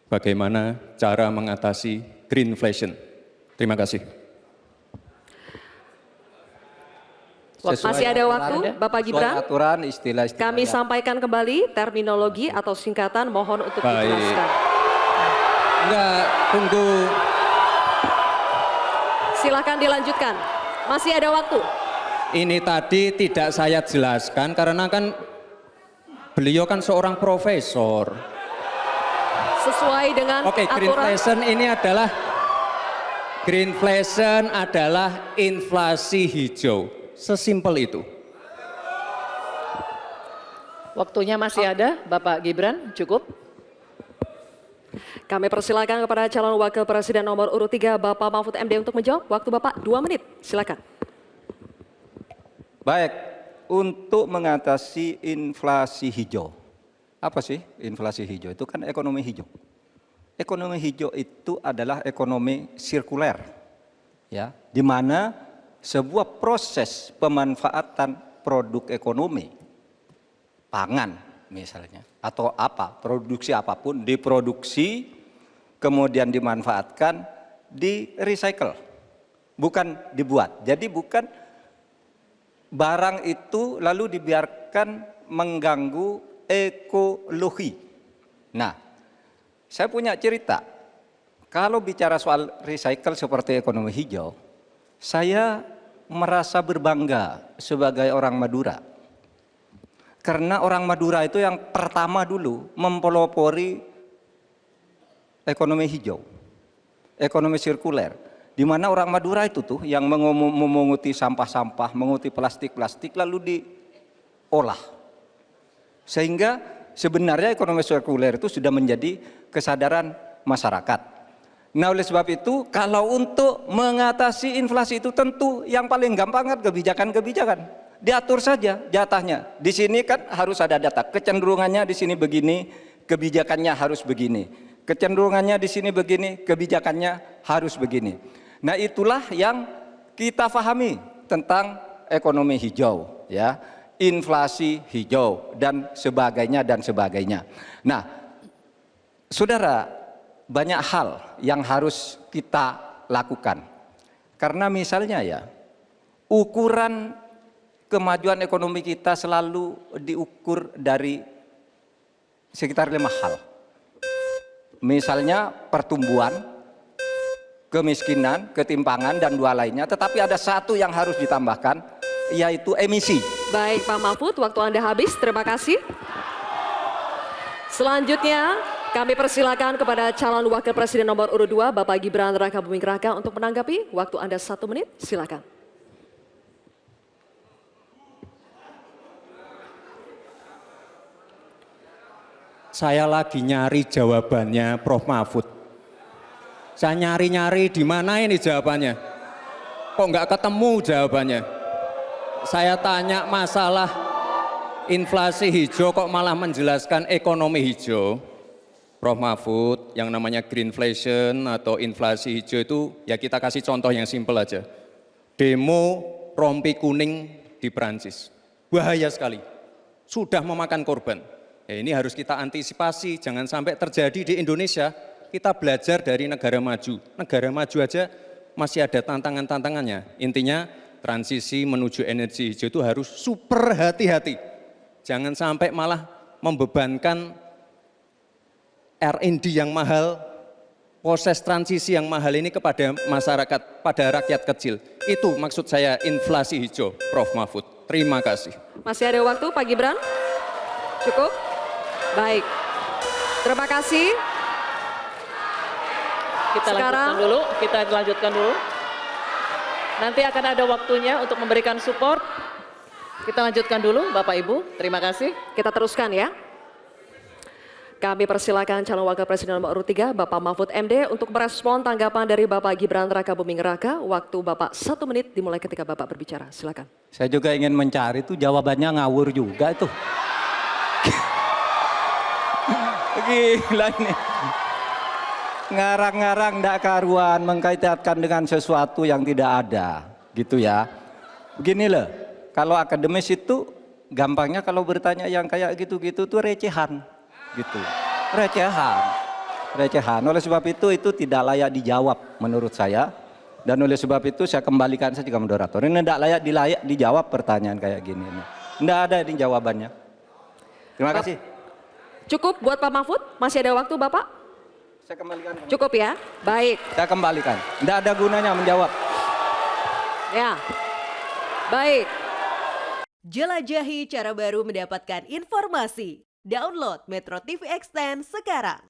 bagaimana cara mengatasi greenflation. Terima kasih. Masih ada waktu, Bapak Gibran. Aturan, istilah kami sampaikan kembali terminologi atau singkatan, mohon untuk dijelaskan. Enggak, tunggu. Silakan dilanjutkan. Masih ada waktu. Ini tadi tidak saya jelaskan karena kan beliau kan seorang profesor. Sesuai dengan Oke, greenflation ini adalah inflasi hijau. Sesimpel itu. Waktunya masih ada, Bapak Gibran, cukup. Kami persilakan kepada calon wakil presiden nomor urut 3, Bapak Mahfud MD untuk menjawab. Waktu Bapak 2 menit, silakan. Baik, untuk mengatasi inflasi hijau. Apa sih inflasi hijau? Itu kan ekonomi hijau. Ekonomi hijau itu adalah ekonomi sirkuler, ya, di mana sebuah proses pemanfaatan produk ekonomi, pangan misalnya, atau produksi apapun, diproduksi, kemudian dimanfaatkan, di recycle, bukan dibuat. Jadi bukan barang itu lalu dibiarkan mengganggu ekologi. Nah, saya punya cerita, kalau bicara soal recycle seperti ekonomi hijau, saya merasa berbangga sebagai orang Madura. Karena orang Madura itu yang pertama dulu mempelopori ekonomi hijau, ekonomi sirkuler. Di mana orang Madura itu tuh yang memunguti sampah-sampah, menguti plastik-plastik lalu diolah. Sehingga sebenarnya ekonomi sirkuler itu sudah menjadi kesadaran masyarakat. Nah, oleh sebab itu, kalau untuk mengatasi inflasi itu tentu yang paling gampang kan kebijakan-kebijakan. Diatur saja jatahnya. Di sini kan harus ada data. Kecenderungannya di sini begini, kebijakannya harus begini. Kecenderungannya di sini begini, kebijakannya harus begini. Nah, itulah yang kita pahami tentang ekonomi hijau, ya, inflasi hijau dan sebagainya dan sebagainya. Nah, saudara, banyak hal yang harus kita lakukan. Karena misalnya ya, ukuran kemajuan ekonomi kita selalu diukur dari sekitar 5 hal. Misalnya pertumbuhan, kemiskinan, ketimpangan, dan 2 lainnya. Tetapi ada satu yang harus ditambahkan, yaitu emisi. Baik Pak Mahfud, waktu Anda habis, terima kasih. Selanjutnya, kami persilakan kepada calon wakil presiden nomor urut 2, Bapak Gibran Rakabuming Raka untuk menanggapi. Waktu Anda 1 menit, silakan. Saya lagi nyari jawabannya Prof. Mahfud. Saya nyari-nyari di mana ini jawabannya. Kok nggak ketemu jawabannya. Saya tanya masalah inflasi hijau kok malah menjelaskan ekonomi hijau. Prof. Mahfud, yang namanya greenflation atau inflasi hijau itu ya kita kasih contoh yang simpel aja. Demo rompi kuning di Perancis. Bahaya sekali. Sudah memakan korban. Ya, ini harus kita antisipasi, jangan sampai terjadi di Indonesia. Kita belajar dari negara maju. Negara maju aja masih ada tantangan-tantangannya. Intinya transisi menuju energi hijau itu harus super hati-hati. Jangan sampai malah membebankan R&D yang mahal, proses transisi yang mahal ini kepada masyarakat, pada rakyat kecil. Itu maksud saya inflasi hijau, Prof. Mahfud. Terima kasih. Masih ada waktu Pak Gibran? Cukup? Baik. Terima kasih. Kita lanjutkan dulu. Nanti akan ada waktunya untuk memberikan support. Kita lanjutkan dulu Bapak Ibu, terima kasih. Kita teruskan ya. Kami persilakan calon wakil presiden nomor urut 3, Bapak Mahfud MD untuk merespon tanggapan dari Bapak Gibran Rakabuming Raka. Waktu Bapak 1 menit dimulai ketika Bapak berbicara, silakan. Saya juga ingin mencari itu jawabannya ngawur juga itu. Gila ini. Ngarang-ngarang ndak karuan, mengkaitkan dengan sesuatu yang tidak ada, gitu ya. Begini loh, kalau akademis itu gampangnya kalau bertanya yang kayak gitu-gitu tuh recehan, gitu. Recehan. recehan. Oleh sebab itu tidak layak dijawab menurut saya. Dan oleh sebab itu saya kembalikan saja ke moderator. Ini tidak layak dijawab pertanyaan kayak gini. Tidak ada ini jawabannya. Terima kasih. Cukup buat Pak Mahfud? Masih ada waktu Bapak? Saya kembalikan. Cukup ya? Baik. Saya kembalikan. Tidak ada gunanya menjawab. Ya. Baik. Jelajahi cara baru mendapatkan informasi. Download Metro TV Extend sekarang.